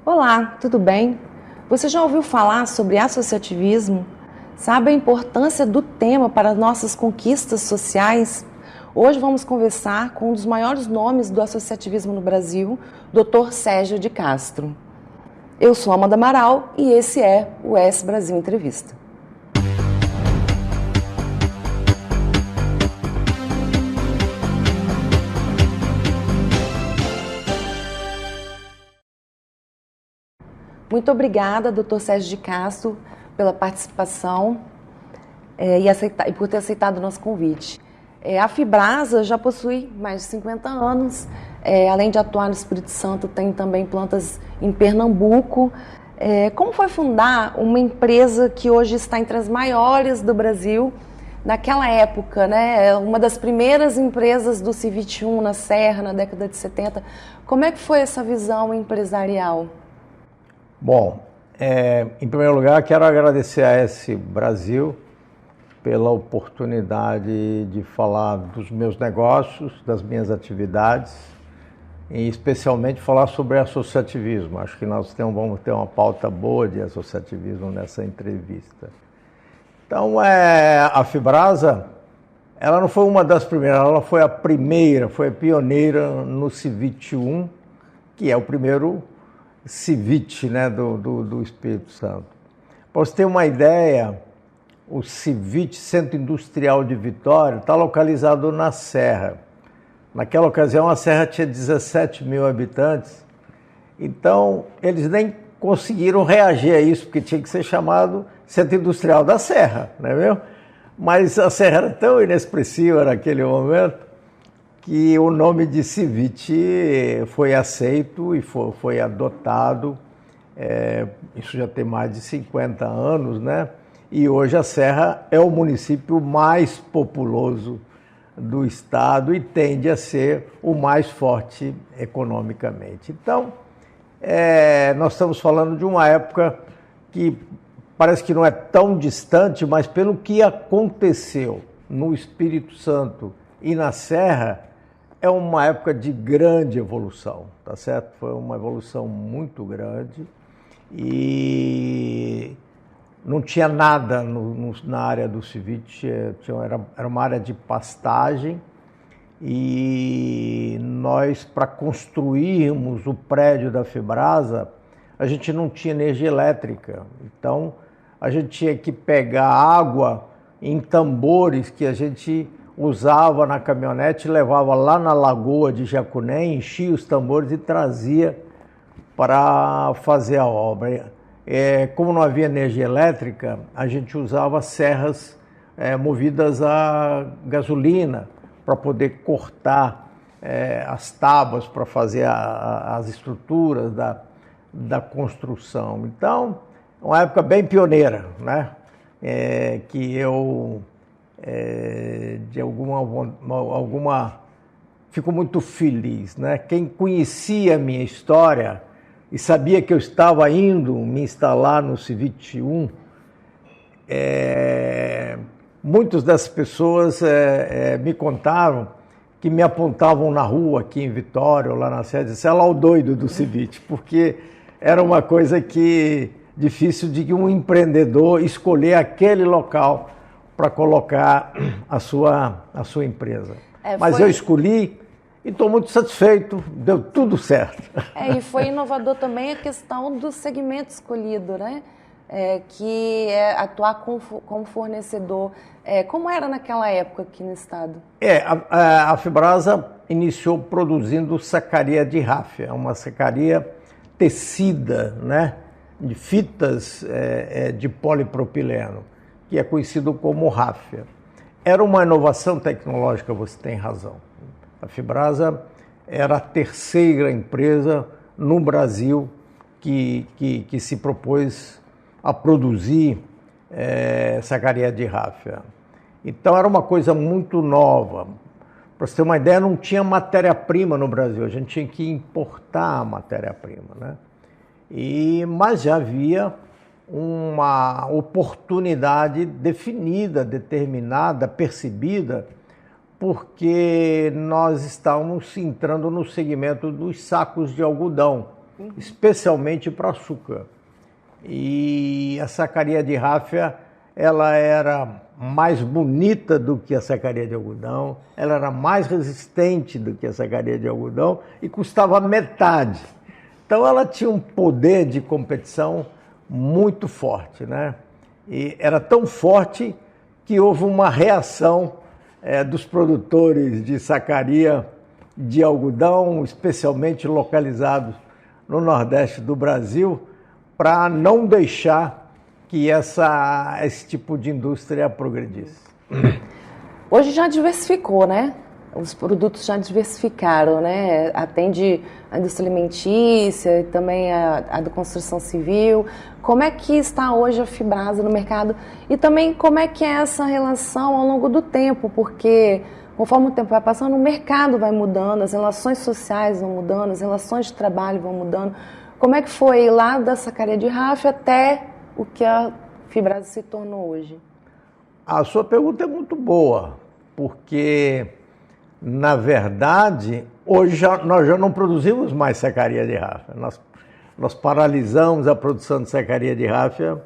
Olá, tudo bem? Você já ouviu falar sobre associativismo? Sabe a importância do tema para nossas conquistas sociais? Hoje vamos conversar com um dos maiores nomes do associativismo no Brasil, Dr. Sérgio de Castro. Eu sou Amanda Amaral e esse é o S Brasil Entrevista. Muito obrigada, Dr. Sérgio de Castro, pela participação e por ter aceitado o nosso convite. A Fibrasa já possui mais de 50 anos, além de atuar no Espírito Santo, tem também plantas em Pernambuco. Como foi fundar uma empresa que hoje está entre as maiores do Brasil? Naquela época, né, uma das primeiras empresas do C21 na Serra, na década de 70. Como é que foi essa visão empresarial? Bom, em primeiro lugar, quero agradecer a S Brasil pela oportunidade de falar dos meus negócios, das minhas atividades, e especialmente falar sobre associativismo. Acho que nós vamos ter uma pauta boa de associativismo nessa entrevista. Então, a Fibrasa, ela não foi uma das primeiras, ela foi a primeira, foi a pioneira no C21, que é o primeiro CIVIT, né, do Espírito Santo. Para você ter uma ideia, o CIVIT, Centro Industrial de Vitória, está localizado na Serra. Naquela ocasião, a Serra tinha 17 mil habitantes, então eles nem conseguiram reagir a isso, porque tinha que ser chamado Centro Industrial da Serra, não é mesmo? Mas a Serra era tão inexpressiva naquele momento, que o nome de CIVIT foi aceito e foi adotado, isso já tem mais de 50 anos, né? E hoje a Serra é o município mais populoso do estado e tende a ser o mais forte economicamente. Então, nós estamos falando de uma época que parece que não é tão distante, mas pelo que aconteceu no Espírito Santo e na Serra, é uma época de grande evolução, tá certo? Foi uma evolução muito grande e não tinha nada na área do CIVIT, era uma área de pastagem e nós, para construirmos o prédio da Fibrasa, a gente não tinha energia elétrica, então a gente tinha que pegar água em tambores que a gente usava na caminhonete, levava lá na lagoa de Jacuné, enchia os tambores e trazia para fazer a obra. Como não havia energia elétrica, a gente usava serras movidas a gasolina para poder cortar as tábuas para fazer as estruturas da construção. Então, uma época bem pioneira, né? Que eu de alguma fico muito feliz, né? Quem conhecia a minha história e sabia que eu estava indo me instalar no C21, muitas das pessoas me contaram que me apontavam na rua aqui em Vitória ou lá na sede, disseram lá o doido do CIVIT, porque era uma coisa que difícil de um empreendedor escolher aquele local para colocar a sua empresa. Mas eu escolhi e estou muito satisfeito, deu tudo certo. E foi inovador também a questão do segmento escolhido, né? Que é atuar como fornecedor. Como era naquela época aqui no estado? A Fibrasa iniciou produzindo sacaria de ráfia, uma sacaria tecida, né? De fitas de polipropileno, que é conhecido como ráfia. Era uma inovação tecnológica, você tem razão. A Fibrasa era a terceira empresa no Brasil que se propôs a produzir sacaria de ráfia. Então era uma coisa muito nova. Para você ter uma ideia, não tinha matéria-prima no Brasil, a gente tinha que importar a matéria-prima, né? Mas já havia uma oportunidade definida, determinada, percebida, porque nós estávamos entrando no segmento dos sacos de algodão. especialmente para açúcar. E a sacaria de ráfia, ela era mais bonita do que a sacaria de algodão, ela era mais resistente do que a sacaria de algodão e custava metade. Então ela tinha um poder de competição muito forte, né? E era tão forte que houve uma reação dos produtores de sacaria de algodão, especialmente localizados no Nordeste do Brasil, para não deixar que esse tipo de indústria progredisse. Hoje já diversificou, né? Os produtos já diversificaram, né? Atende a indústria alimentícia e também a da construção civil. Como é que está hoje a Fibrasa no mercado? E também como é que é essa relação ao longo do tempo? Porque conforme o tempo vai passando, o mercado vai mudando, as relações sociais vão mudando, as relações de trabalho vão mudando. Como é que foi lá da sacaria de ráfia até o que a Fibrasa se tornou hoje? A sua pergunta é muito boa, porque, na verdade, hoje nós já não produzimos mais sacaria de ráfia. Nós paralisamos a produção de sacaria de ráfia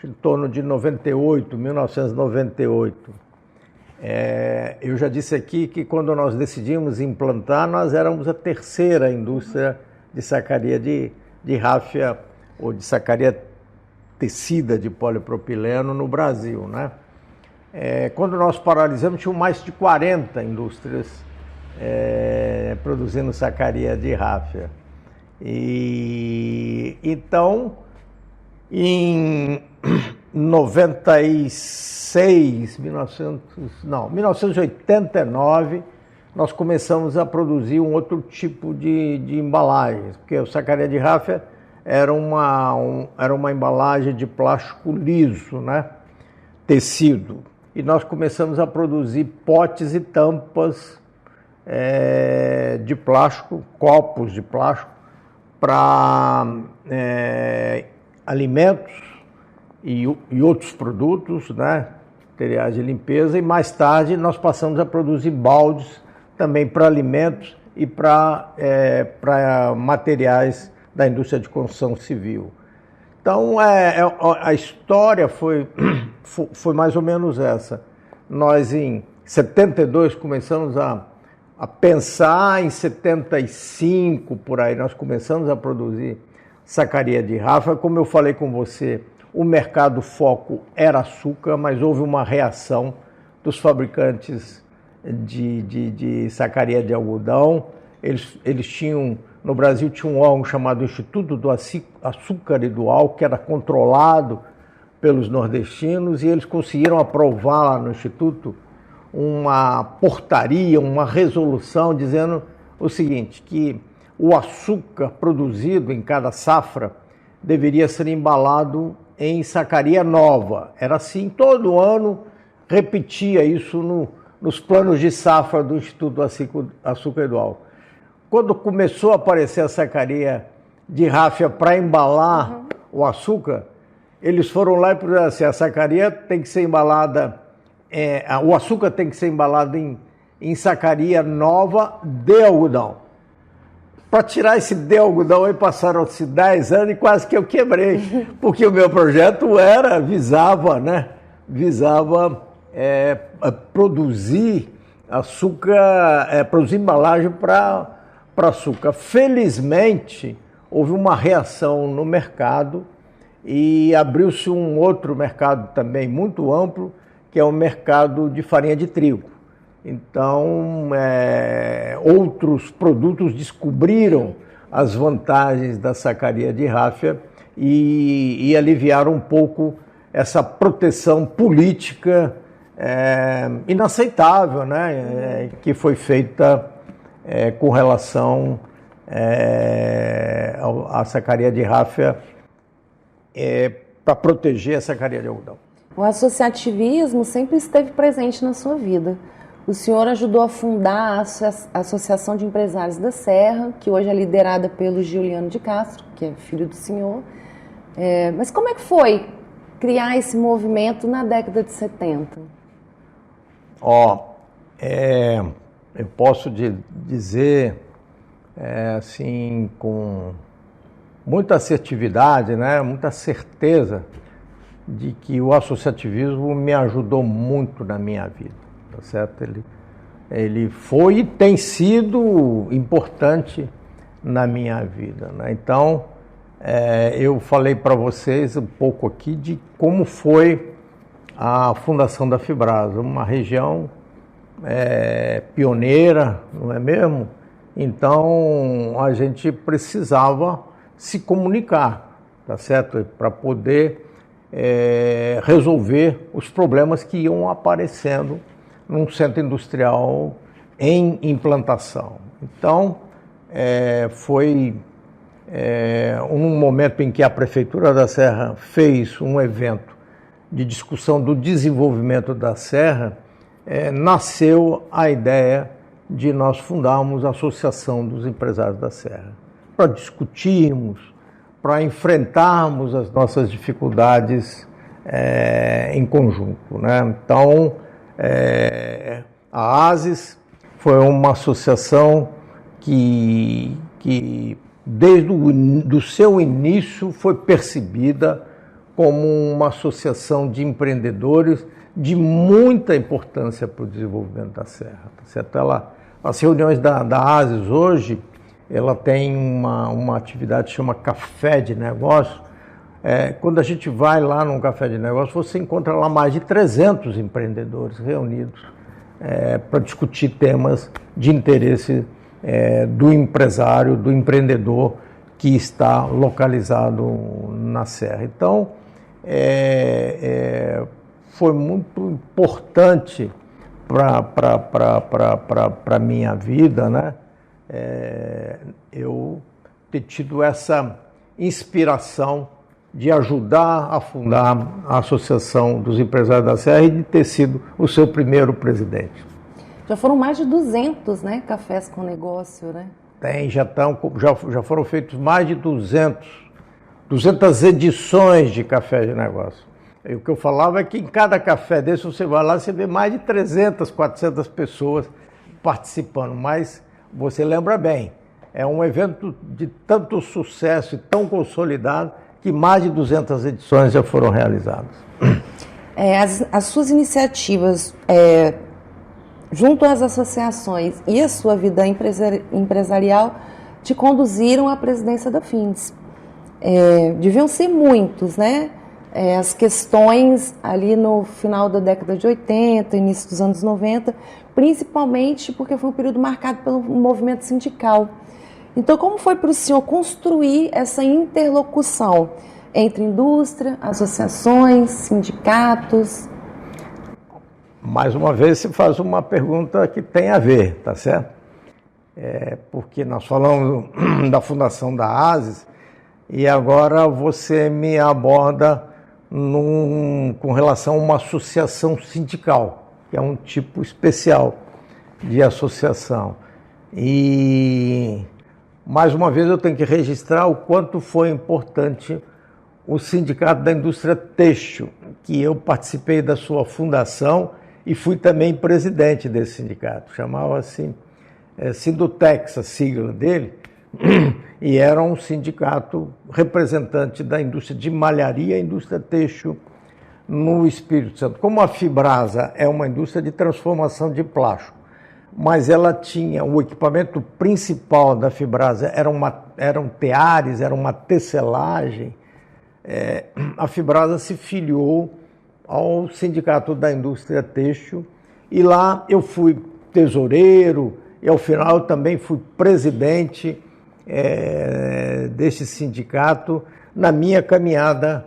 em torno de 1998. Eu já disse aqui que quando nós decidimos implantar, nós éramos a terceira indústria de sacaria de ráfia ou de sacaria tecida de polipropileno no Brasil, né? Quando nós paralisamos, tinham mais de 40 indústrias produzindo sacaria de ráfia. E então, em 1989, nós começamos a produzir um outro tipo de embalagens, porque o sacaria de ráfia era uma embalagem de plástico liso, né? Tecido. E nós começamos a produzir potes e tampas de plástico, copos de plástico, para alimentos e outros produtos, né? Materiais de limpeza. E mais tarde nós passamos a produzir baldes também para alimentos e para materiais da indústria de construção civil. Então, a história foi mais ou menos essa. Nós, em 72, começamos a pensar, em 75, por aí, nós começamos a produzir sacaria de ráfia. Como eu falei com você, o mercado foco era açúcar, mas houve uma reação dos fabricantes de sacaria de algodão. Eles tinham... No Brasil tinha um órgão chamado Instituto do Açúcar e do Álcool, que era controlado pelos nordestinos, e eles conseguiram aprovar lá no Instituto uma portaria, uma resolução dizendo o seguinte, que o açúcar produzido em cada safra deveria ser embalado em sacaria nova. Era assim, todo ano repetia isso nos planos de safra do Instituto do Açúcar e do Álcool. Quando começou a aparecer a sacaria de ráfia para embalar o açúcar, eles foram lá e disseram assim, a sacaria tem que ser embalada, o açúcar tem que ser embalado em sacaria nova de algodão. Para tirar esse de algodão aí passaram-se 10 anos e quase que eu quebrei, porque o meu projeto visava produzir açúcar, produzir embalagem para açúcar. Felizmente, houve uma reação no mercado e abriu-se um outro mercado também muito amplo, que é o mercado de farinha de trigo. Então, outros produtos descobriram as vantagens da sacaria de ráfia e aliviaram um pouco essa proteção política inaceitável, né, que foi feita com relação à sacaria de ráfia para proteger a sacaria de algodão. O associativismo sempre esteve presente na sua vida. O senhor ajudou a fundar a Associação de Empresários da Serra, que hoje é liderada pelo Giuliano de Castro, que é filho do senhor. Mas como é que foi criar esse movimento na década de 70? Eu posso dizer, assim, com muita assertividade, né, muita certeza de que o associativismo me ajudou muito na minha vida, tá certo? Ele foi e tem sido importante na minha vida, né? Então, eu falei para vocês um pouco aqui de como foi a fundação da Fibrasa, uma região pioneira, não é mesmo? Então, a gente precisava se comunicar, tá certo? Para poder resolver os problemas que iam aparecendo num centro industrial em implantação. Então, foi um momento em que a Prefeitura da Serra fez um evento de discussão do desenvolvimento da Serra, nasceu a ideia de nós fundarmos a Associação dos Empresários da Serra, para discutirmos, para enfrentarmos as nossas dificuldades em conjunto, né? Então, a ASES foi uma associação que desde o seu início foi percebida como uma associação de empreendedores de muita importância para o desenvolvimento da Serra, tá certo? As reuniões da ASES hoje, ela tem uma atividade que chama Café de Negócio. Quando a gente vai lá num Café de Negócio, você encontra lá mais de 300 empreendedores reunidos para discutir temas de interesse do empresário, do empreendedor que está localizado na Serra. Então, foi muito importante para a minha vida, né? Eu ter tido essa inspiração de ajudar a fundar a Associação dos Empresários da Serra e de ter sido o seu primeiro presidente. Já foram mais de 200, né, cafés com negócio, né? Já foram feitos mais de 200 edições de café de negócio. E o que eu falava é que em cada café desse você vai lá, você vê mais de 300, 400 pessoas participando, mas você lembra bem, é um evento de tanto sucesso e tão consolidado que mais de 200 edições já foram realizadas. As suas iniciativas junto às associações e a sua vida empresarial te conduziram à presidência da FINDES. Deviam ser muitos, né? As questões ali no final da década de 80, início dos anos 90, principalmente porque foi um período marcado pelo movimento sindical. Então, como foi para o senhor construir essa interlocução entre indústria, associações, sindicatos? Mais uma vez, se faz uma pergunta que tem a ver, tá certo? Porque nós falamos da fundação da ASES e agora você me aborda com relação a uma associação sindical, que é um tipo especial de associação. E, mais uma vez, eu tenho que registrar o quanto foi importante o Sindicato da Indústria Têxtil, que eu participei da sua fundação e fui também presidente desse sindicato. Chamava-se Sindutex, a sigla dele, e era um sindicato representante da indústria de malharia e indústria têxtil no Espírito Santo. Como a Fibrasa é uma indústria de transformação de plástico, mas ela tinha, o equipamento principal da Fibrasa eram teares, era uma tecelagem, a Fibrasa se filiou ao Sindicato da Indústria Têxtil e lá eu fui tesoureiro e ao final eu também fui presidente deste sindicato na minha caminhada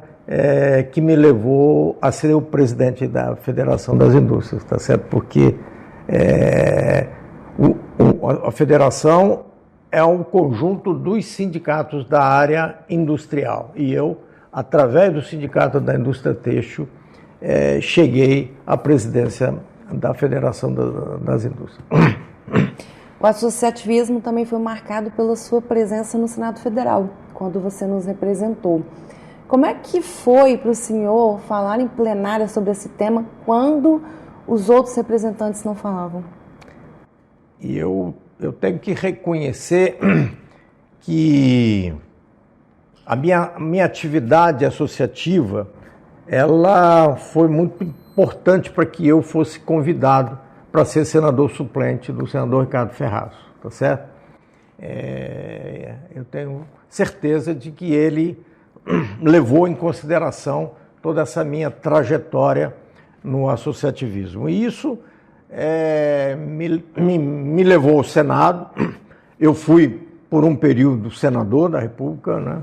que me levou a ser o presidente da Federação das Indústrias, tá certo? Porque a federação é um conjunto dos sindicatos da área industrial e eu, através do Sindicato da Indústria Têxtil, cheguei à presidência da Federação das Indústrias. O associativismo também foi marcado pela sua presença no Senado Federal, quando você nos representou. Como é que foi para o senhor falar em plenária sobre esse tema quando os outros representantes não falavam? E eu tenho que reconhecer que a minha atividade associativa, ela foi muito importante para que eu fosse convidado para ser senador suplente do senador Ricardo Ferraz, tá certo? Eu tenho certeza de que ele levou em consideração toda essa minha trajetória no associativismo. E isso me levou ao Senado. Eu fui, por um período, senador da República, né?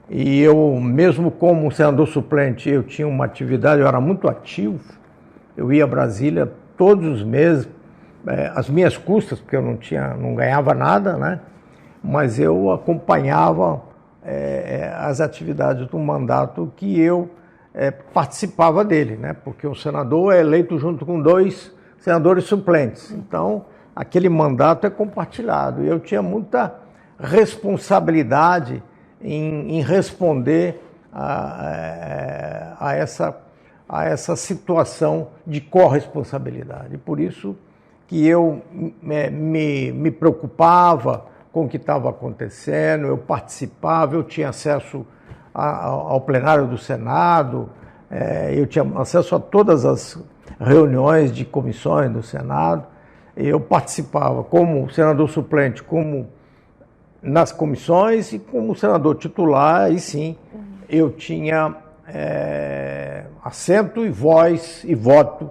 E eu, mesmo como senador suplente, eu tinha uma atividade, eu era muito ativo. Eu ia a Brasília todos os meses, às minhas custas, porque eu não ganhava nada, né? Mas eu acompanhava as atividades do mandato que eu participava dele, né? Porque o senador é eleito junto com 2 senadores suplentes. Então, aquele mandato é compartilhado. E eu tinha muita responsabilidade em responder a essa situação de corresponsabilidade. Por isso que eu me preocupava com o que estava acontecendo, eu participava, eu tinha acesso ao plenário do Senado, eu tinha acesso a todas as reuniões de comissões do Senado, eu participava como senador suplente, como nas comissões, e como senador titular, aí sim, eu tinha assento e voz e voto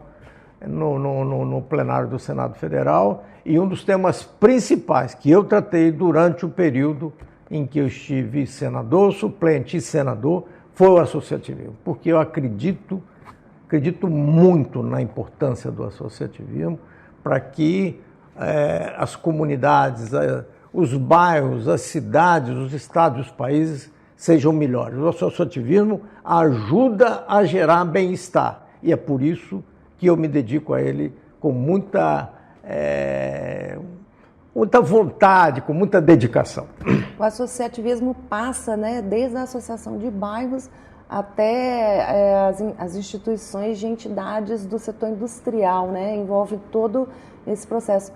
no plenário do Senado Federal, e um dos temas principais que eu tratei durante o período em que eu estive senador, suplente e senador, foi o associativismo, porque eu acredito muito na importância do associativismo para que as comunidades, os bairros, as cidades, os estados, os países sejam melhores. O associativismo ajuda a gerar bem-estar, e é por isso que eu me dedico a ele com muita vontade, com muita dedicação. O associativismo passa, né, desde a associação de bairros até as instituições de entidades do setor industrial, né, envolve todo esse processo.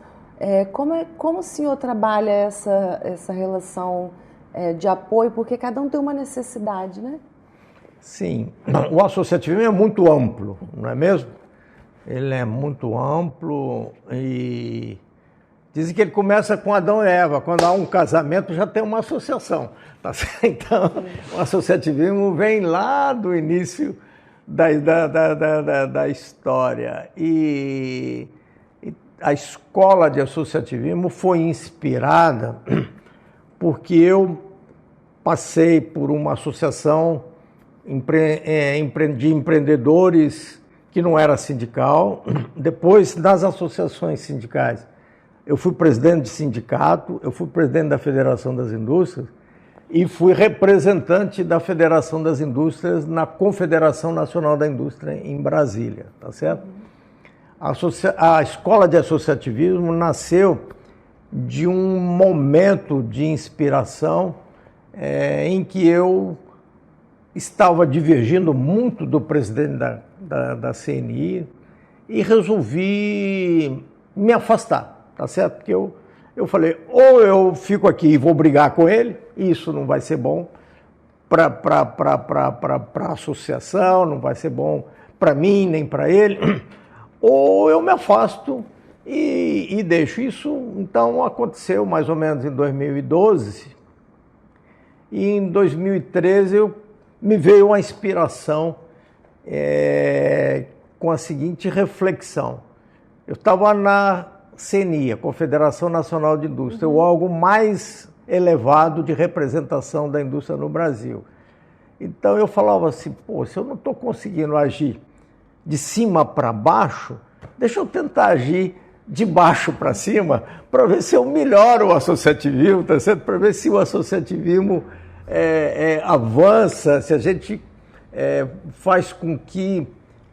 Como o senhor trabalha essa relação de apoio, porque cada um tem uma necessidade, né? Sim, o associativismo é muito amplo, não é mesmo? Ele é muito amplo e dizem que ele começa com Adão e Eva. Quando há um casamento, já tem uma associação. Tá certo? Então, o associativismo vem lá do início da história. E a escola de associativismo foi inspirada porque eu passei por uma associação de empreendedores que não era sindical. Depois, das associações sindicais, eu fui presidente de sindicato, eu fui presidente da Federação das Indústrias e fui representante da Federação das Indústrias na Confederação Nacional da Indústria em Brasília, tá certo? A escola de associativismo nasceu de um momento de inspiração em que eu estava divergindo muito do presidente da CNI e resolvi me afastar, tá certo? Porque eu falei, ou eu fico aqui e vou brigar com ele, e isso não vai ser bom para a associação, não vai ser bom para mim nem para ele, ou eu me afasto e deixo isso. Então aconteceu mais ou menos em 2012, e em 2013 me veio uma inspiração com a seguinte reflexão. Eu estava na CNI, a Confederação Nacional de Indústria, o órgão mais elevado de representação da indústria no Brasil. Então eu falava assim, se eu não estou conseguindo agir de cima para baixo, deixa eu tentar agir de baixo para cima, para ver se eu melhoro o associativismo, tá certo? Para ver se o associativismo avança, se a gente faz com que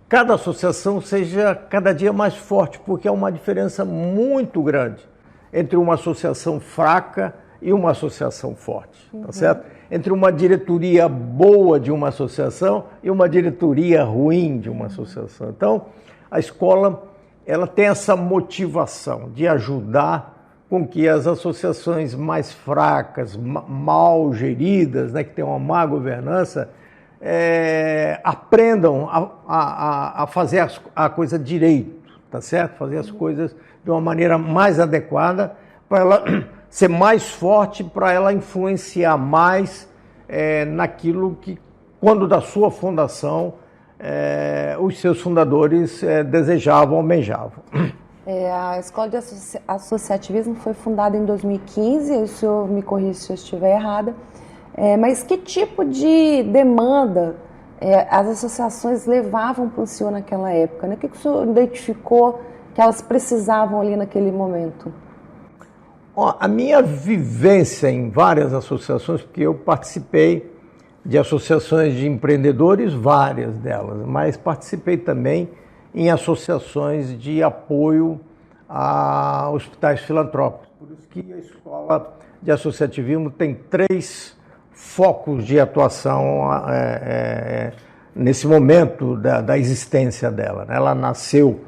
cada associação seja cada dia mais forte, porque há uma diferença muito grande entre uma associação fraca e uma associação forte, tá certo? Entre uma diretoria boa de uma associação e uma diretoria ruim de uma associação. Então, a escola ela tem essa motivação de ajudar com que as associações mais fracas, mal geridas, né, que têm uma má governança, aprendam a fazer a coisa direito, tá certo? Fazer as coisas de uma maneira mais adequada para ela ser mais forte, para ela influenciar mais naquilo que, quando da sua fundação, os seus fundadores desejavam, almejavam. A Escola de Associativismo foi fundada em 2015, o senhor me corrija se eu estiver errada, mas que tipo de demanda as associações levavam para o senhor naquela época, né? O que o senhor identificou que elas precisavam ali naquele momento? A minha vivência em várias associações, porque eu participei de associações de empreendedores, várias delas, mas participei também em associações de apoio a hospitais filantrópicos. Por isso que a Escola de Associativismo tem 3 focos de atuação nesse momento da existência dela. Ela nasceu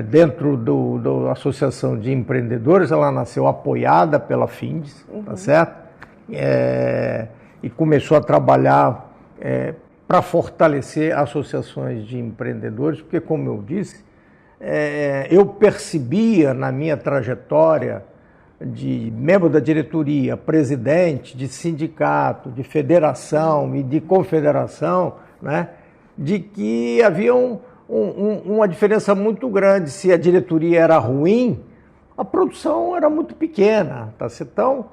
dentro da Associação de Empreendedores, ela nasceu apoiada pela FINDES, tá certo? E começou a trabalhar para fortalecer associações de empreendedores, porque, como eu disse, eu percebia na minha trajetória de membro da diretoria, presidente de sindicato, de federação e de confederação, né, de que havia uma diferença muito grande. Se a diretoria era ruim, a produção era muito pequena, tá? Então,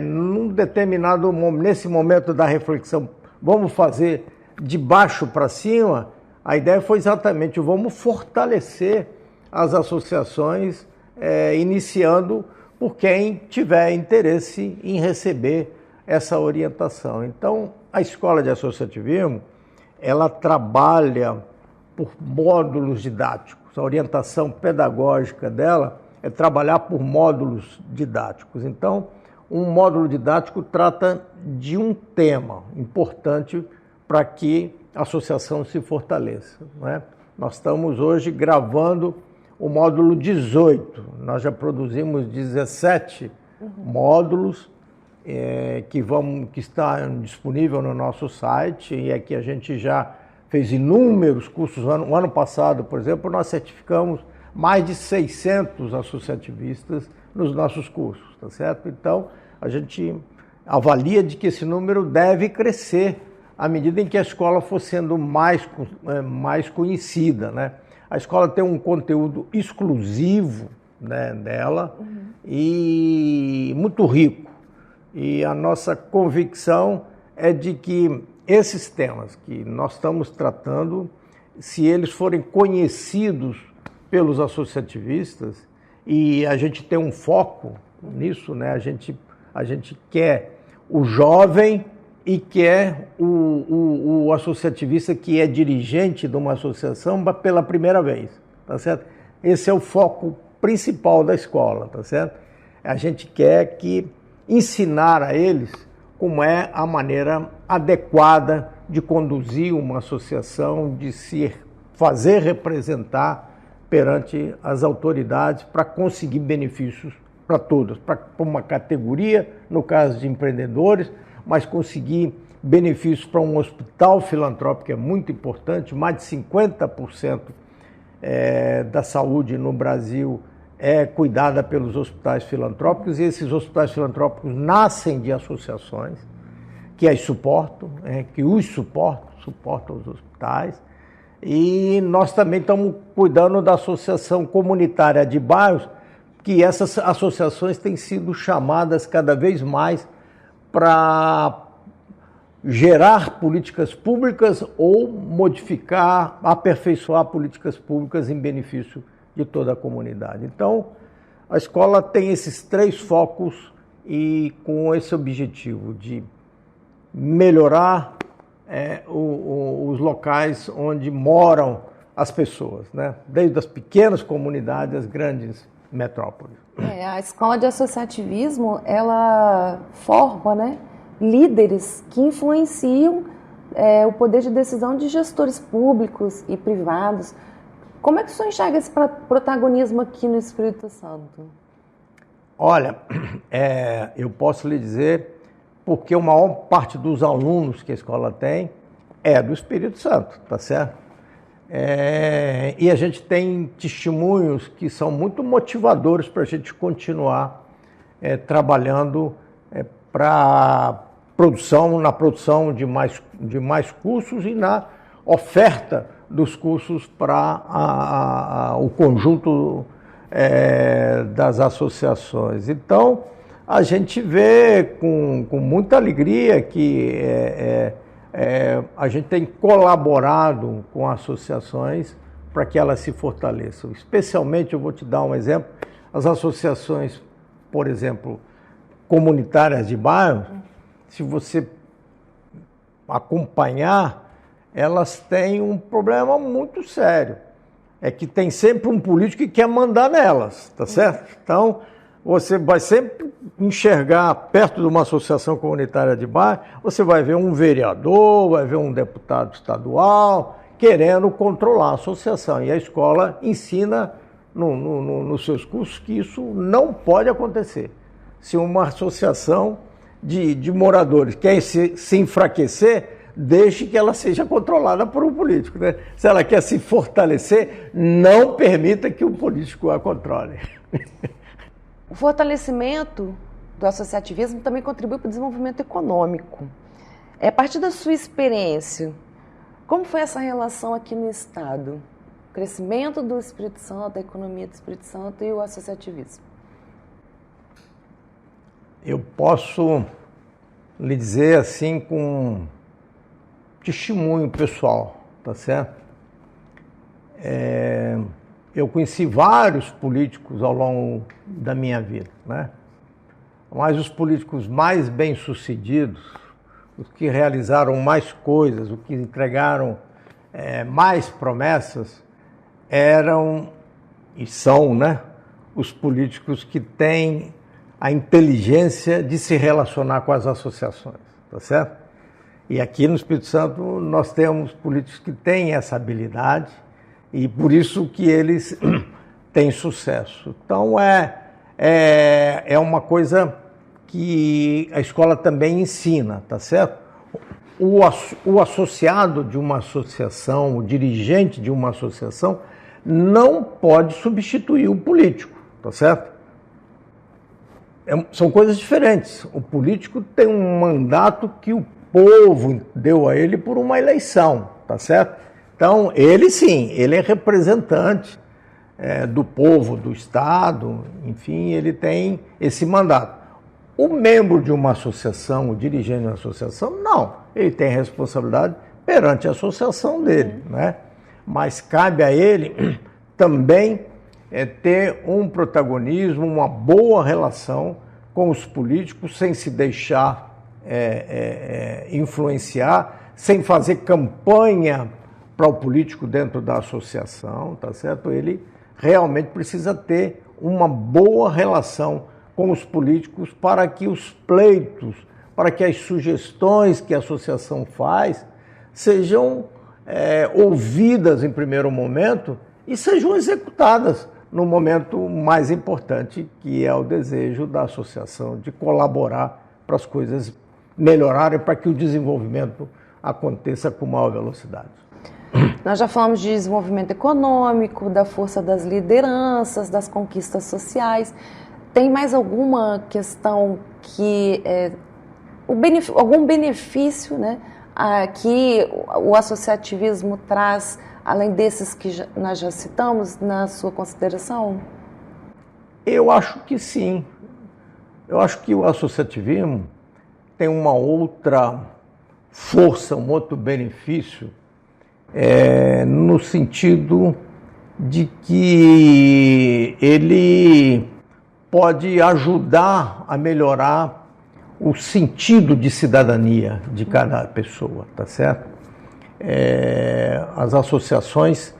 num determinado momento, nesse momento da reflexão, vamos fazer de baixo para cima, a ideia foi exatamente, vamos fortalecer as associações, iniciando por quem tiver interesse em receber essa orientação. Então, a Escola de Associativismo, ela trabalha por módulos didáticos. A orientação pedagógica dela é trabalhar por módulos didáticos. Então, um módulo didático trata de um tema importante para que a associação se fortaleça, não é? Nós estamos hoje gravando o módulo 18. Nós já produzimos 17 módulos que está disponível no nosso site, e aqui a gente já fez inúmeros cursos. O ano passado, por exemplo, nós certificamos mais de 600 associativistas nos nossos cursos, tá certo? Então, a gente avalia de que esse número deve crescer à medida em que a escola for sendo mais conhecida, né? A escola tem um conteúdo exclusivo, né, dela, e muito rico. E a nossa convicção é de que esses temas que nós estamos tratando, se eles forem conhecidos pelos associativistas, e a gente tem um foco nisso, né? A gente quer o jovem e quer o associativista que é dirigente de uma associação pela primeira vez, tá certo? Esse é o foco principal da escola, tá certo? A gente quer ensinar a eles como é a maneira adequada de conduzir uma associação, de se fazer representar perante as autoridades para conseguir benefícios para todos, para uma categoria, no caso de empreendedores, mas conseguir benefícios para um hospital filantrópico, que é muito importante. Mais de 50% da saúde no Brasil é cuidada pelos hospitais filantrópicos, e esses hospitais filantrópicos nascem de associações que as suportam, que os suportam os hospitais. E nós também estamos cuidando da Associação Comunitária de Bairros, que essas associações têm sido chamadas cada vez mais para gerar políticas públicas ou modificar, aperfeiçoar políticas públicas em benefício de toda a comunidade. Então, a escola tem esses 3 focos, e com esse objetivo de melhorar os locais onde moram as pessoas, né? Desde as pequenas comunidades às grandes metrópoles. A Escola de Associativismo, ela forma, né, líderes que influenciam o poder de decisão de gestores públicos e privados. Como é que o senhor enxerga esse protagonismo aqui no Espírito Santo? Olha, eu posso lhe dizer, porque a maior parte dos alunos que a escola tem é do Espírito Santo, tá certo? E a gente tem testemunhos que são muito motivadores para a gente continuar trabalhando para na produção de mais cursos e na oferta dos cursos para o conjunto das associações. Então, a gente vê com muita alegria que a gente tem colaborado com associações para que elas se fortaleçam. Especialmente, eu vou te dar um exemplo, as associações, por exemplo, comunitárias de bairro, se você acompanhar, elas têm um problema muito sério. É que tem sempre um político que quer mandar nelas, tá certo? Então, você vai sempre enxergar perto de uma associação comunitária de bairro, você vai ver um vereador, vai ver um deputado estadual querendo controlar a associação. E a escola ensina nos seus cursos que isso não pode acontecer. Se uma associação de moradores quer se enfraquecer, deixe que ela seja controlada por um político, né? Se ela quer se fortalecer, não permita que o político a controle. O fortalecimento do associativismo também contribui para o desenvolvimento econômico. A partir da sua experiência, como foi essa relação aqui no Estado? O crescimento do Espírito Santo, a economia do Espírito Santo e o associativismo. Eu posso lhe dizer assim com testemunho pessoal, tá certo? Eu conheci vários políticos ao longo da minha vida, né? Mas os políticos mais bem-sucedidos, os que realizaram mais coisas, os que entregaram mais promessas, eram e são, né, os políticos que têm a inteligência de se relacionar com as associações, tá certo? E aqui no Espírito Santo nós temos políticos que têm essa habilidade e por isso que eles têm sucesso. Então é uma coisa que a escola também ensina, tá certo? O associado de uma associação, o dirigente de uma associação, não pode substituir o político, tá certo? São coisas diferentes. O político tem um mandato que o povo deu a ele por uma eleição, tá certo? Então, ele sim, ele é representante do povo, do Estado, enfim, ele tem esse mandato. O membro de uma associação, o dirigente de uma associação, não. Ele tem responsabilidade perante a associação dele, né? Mas cabe a ele também ter um protagonismo, uma boa relação com os políticos, sem se deixar influenciar, sem fazer campanha para o político dentro da associação, tá certo? Ele realmente precisa ter uma boa relação com os políticos para que os pleitos, para que as sugestões que a associação faz sejam ouvidas em primeiro momento e sejam executadas no momento mais importante, que é o desejo da associação de colaborar para as coisas melhorarem, para que o desenvolvimento aconteça com maior velocidade. Nós já falamos de desenvolvimento econômico, da força das lideranças, das conquistas sociais. Tem mais alguma questão que algum benefício, né, que o associativismo traz, além desses que nós já citamos, na sua consideração? Eu acho que sim. Eu acho que o associativismo tem uma outra força, um outro benefício, no sentido de que ele pode ajudar a melhorar o sentido de cidadania de cada pessoa, tá certo? As associações,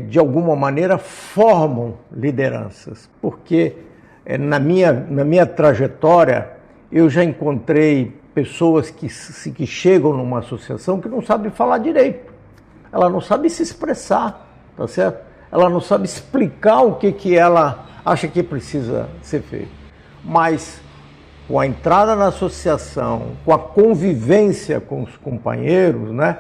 de alguma maneira, formam lideranças, porque na minha trajetória eu já encontrei pessoas que chegam numa associação que não sabem falar direito, ela não sabe se expressar, tá certo? Ela não sabe explicar o que ela acha que precisa ser feito. mas com a entrada na associação, com a convivência com os companheiros, né,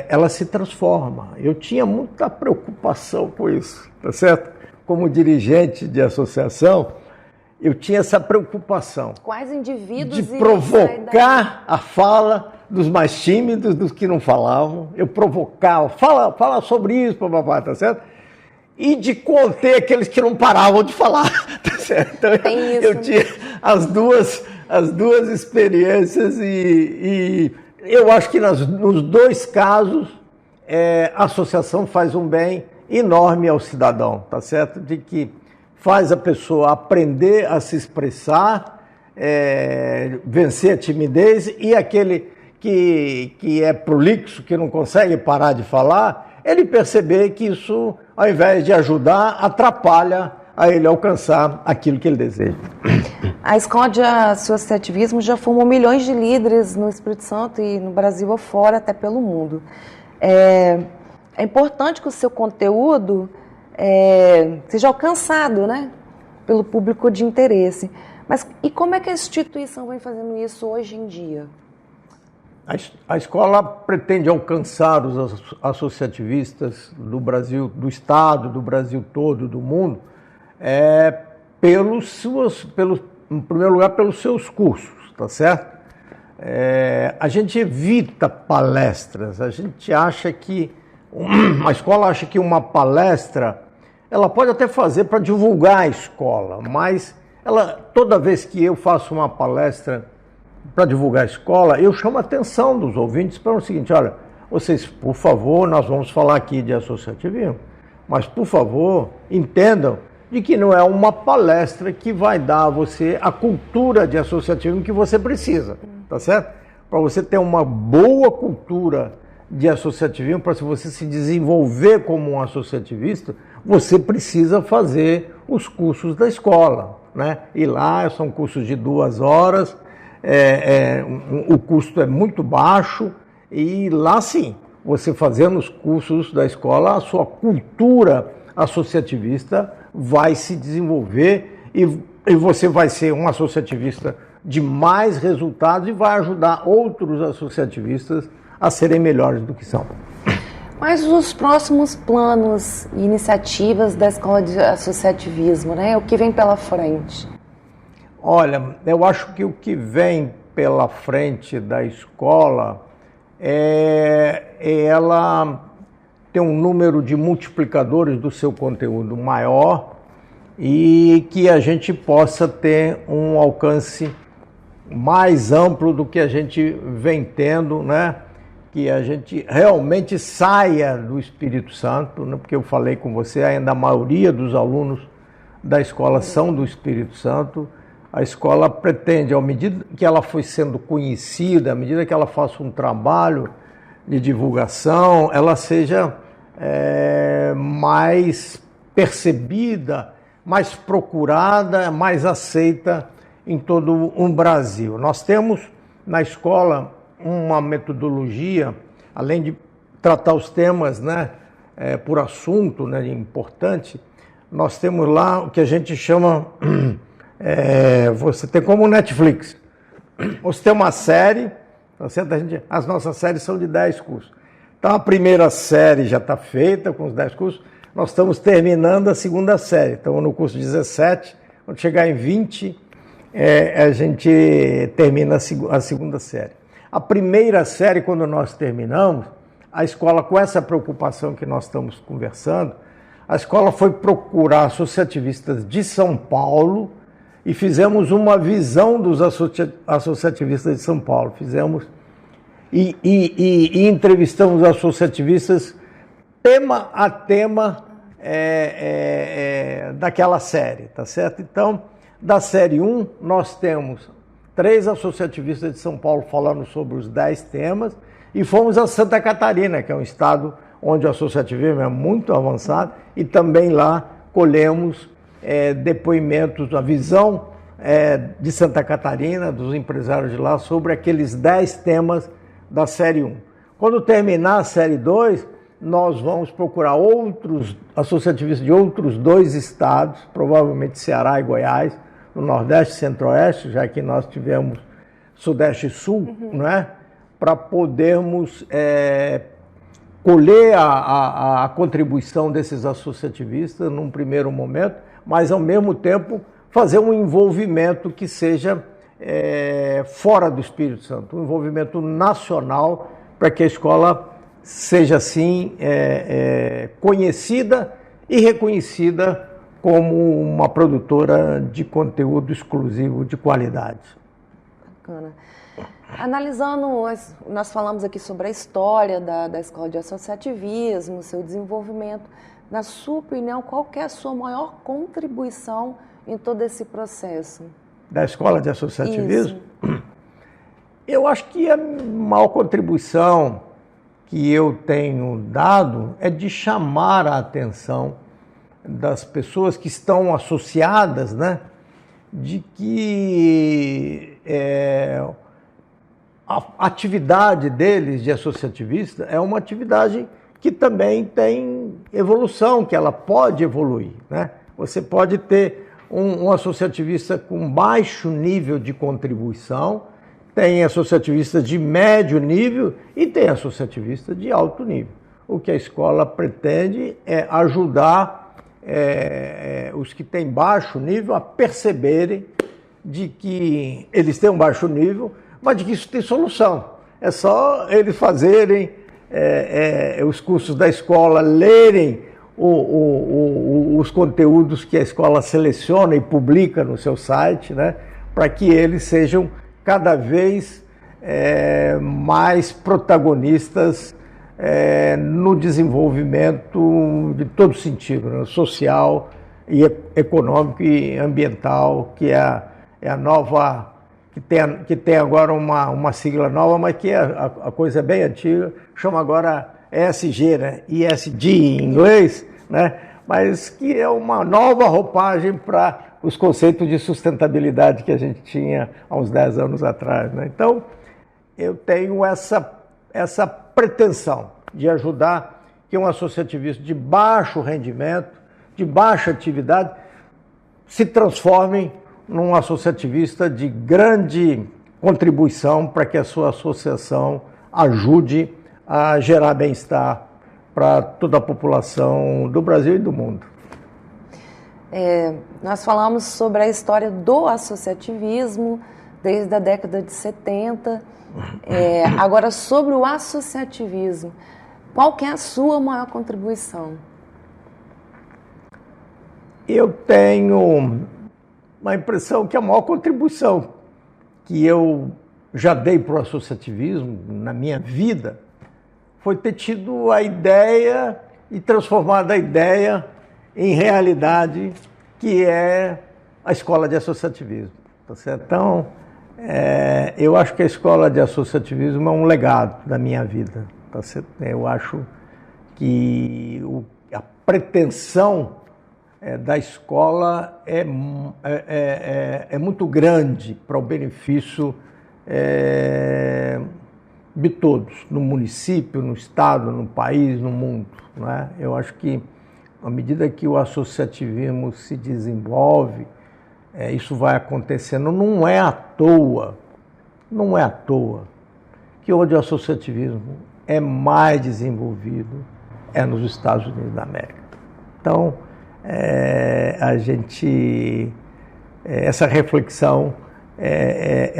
ela se transforma. Eu tinha muita preocupação com isso, tá certo? Como dirigente de associação, eu tinha essa preocupação. Quais indivíduos de provocar a fala dos mais tímidos, dos que não falavam. Eu provocava, fala sobre isso, papapá, tá certo? E de conter aqueles que não paravam de falar, tá certo? Então, eu tinha as duas experiências e eu acho que nos dois casos a associação faz um bem enorme ao cidadão, tá certo? De que faz a pessoa aprender a se expressar, vencer a timidez, e aquele que é prolixo, que não consegue parar de falar, ele perceber que isso, ao invés de ajudar, atrapalha a ele alcançar aquilo que ele deseja. A Escola de Associativismo já formou milhões de líderes no Espírito Santo e no Brasil afora, até pelo mundo. É importante que o seu conteúdo seja alcançado, né, pelo público de interesse. Mas e como é que a instituição vem fazendo isso hoje em dia? A escola pretende alcançar os associativistas do Brasil, do Estado, do Brasil todo, do mundo, em primeiro lugar, pelos seus cursos, tá certo? A gente evita palestras, a gente acha que, a escola acha que uma palestra, ela pode até fazer para divulgar a escola, mas toda vez que eu faço uma palestra para divulgar a escola, eu chamo a atenção dos ouvintes para o seguinte: olha, vocês, por favor, nós vamos falar aqui de associativismo, mas, por favor, entendam de que não é uma palestra que vai dar a você a cultura de associativismo que você precisa, tá certo? Para você ter uma boa cultura de associativismo, para você se desenvolver como um associativista, você precisa fazer os cursos da escola, né? E lá são cursos de 2 horas, o custo é muito baixo, e lá sim, você fazendo os cursos da escola, a sua cultura associativista vai se desenvolver e você vai ser um associativista de mais resultados e vai ajudar outros associativistas a serem melhores do que são. Mas os próximos planos e iniciativas da Escola de Associativismo, né? O que vem pela frente? Olha, eu acho que o que vem pela frente da escola ela ter um número de multiplicadores do seu conteúdo maior e que a gente possa ter um alcance mais amplo do que a gente vem tendo, né? Que a gente realmente saia do Espírito Santo, né? Porque eu falei com você, ainda a maioria dos alunos da escola são do Espírito Santo. A escola pretende, à medida que ela foi sendo conhecida, à medida que ela faça um trabalho de divulgação, ela seja mais percebida, mais procurada, mais aceita em todo o Brasil. Nós temos na escola uma metodologia, além de tratar os temas, né, por assunto, né, importante, nós temos lá o que a gente chama, você tem como Netflix, você tem uma série, tá certo? As nossas séries são de 10 cursos. Então a primeira série já está feita com os 10 cursos, nós estamos terminando a segunda série, estamos no curso 17, quando chegar em 20, a gente termina a segunda série. A primeira série, quando nós terminamos, a escola, com essa preocupação que nós estamos conversando, a escola foi procurar associativistas de São Paulo e fizemos uma visão dos associativistas de São Paulo. Fizemos e entrevistamos associativistas tema a tema daquela série, tá certo? Então, da série 1, nós temos 3 associativistas de São Paulo falando sobre os 10 temas e fomos a Santa Catarina, que é um estado onde o associativismo é muito avançado, e também lá colhemos depoimentos, a visão de Santa Catarina, dos empresários de lá, sobre aqueles 10 temas da série 1. Quando terminar a série 2, nós vamos procurar outros associativistas de outros 2 estados, provavelmente Ceará e Goiás, no Nordeste e Centro-Oeste, já que nós tivemos Sudeste e Sul, não é? Para podermos colher a contribuição desses associativistas num primeiro momento, mas ao mesmo tempo fazer um envolvimento que seja fora do Espírito Santo, um envolvimento nacional para que a escola seja assim conhecida e reconhecida como uma produtora de conteúdo exclusivo de qualidade. Bacana. Analisando, nós falamos aqui sobre a história da Escola de Associativismo, seu desenvolvimento. Na sua opinião, qual que é a sua maior contribuição em todo esse processo? Da Escola de Associativismo? Isso. Eu acho que a maior contribuição que eu tenho dado é de chamar a atenção das pessoas que estão associadas, né, de que a atividade deles de associativista é uma atividade que também tem evolução, que ela pode evoluir, né? Você pode ter um associativista com baixo nível de contribuição, tem associativista de médio nível e tem associativista de alto nível. O que a escola pretende é ajudar os que têm baixo nível a perceberem de que eles têm um baixo nível, mas de que isso tem solução. É só eles fazerem os cursos da escola, lerem os conteúdos que a escola seleciona e publica no seu site, né, para que eles sejam cada vez mais protagonistas no desenvolvimento de todo sentido, né, social, e econômico e ambiental, que é a nova, que tem agora uma sigla nova, mas que a coisa é bem antiga, chama agora ESG, né? ESG em inglês, né? Mas que é uma nova roupagem para os conceitos de sustentabilidade que a gente tinha há uns 10 anos atrás, né? Então, eu tenho essa pretensão de ajudar que um associativista de baixo rendimento, de baixa atividade, se transforme num associativista de grande contribuição para que a sua associação ajude a gerar bem-estar para toda a população do Brasil e do mundo. Nós falamos sobre a história do associativismo desde a década de 70. Agora, sobre o associativismo, qual que é a sua maior contribuição? Eu tenho uma impressão que a maior contribuição que eu já dei para o associativismo na minha vida foi ter tido a ideia e transformado a ideia em realidade, que é a escola de associativismo. Tá certo? Então, eu acho que a escola de associativismo é um legado da minha vida. Tá certo? Eu acho que a pretensão da escola é muito grande para o benefício de todos, no município, no estado, no país, no mundo, não é? Eu acho que, à medida que o associativismo se desenvolve, isso vai acontecendo. Não é à toa que onde o associativismo é mais desenvolvido é nos Estados Unidos da América. Então, essa reflexão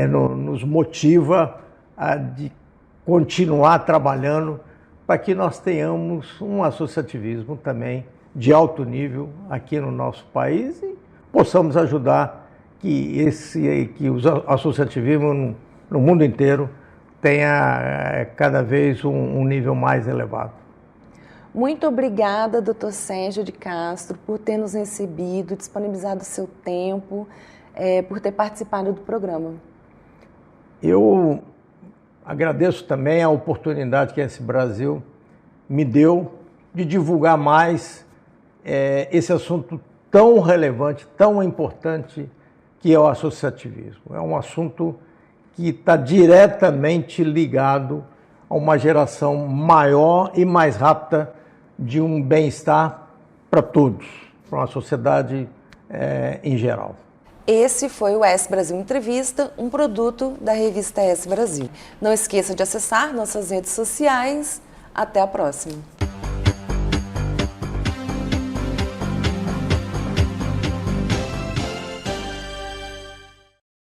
nos motiva a de continuar trabalhando para que nós tenhamos um associativismo também de alto nível aqui no nosso país e possamos ajudar que o associativismo no mundo inteiro tenha cada vez um nível mais elevado. Muito obrigada, Dr. Sérgio de Castro, por ter nos recebido, disponibilizado o seu tempo, por ter participado do programa. Eu agradeço também a oportunidade que esse Brasil me deu de divulgar mais esse assunto tão relevante, tão importante, que é o associativismo. É um assunto que está diretamente ligado a uma geração maior e mais rápida de um bem-estar para todos, para uma sociedade em geral. Esse foi o S Brasil Entrevista, um produto da revista S Brasil. Não esqueça de acessar nossas redes sociais. Até a próxima!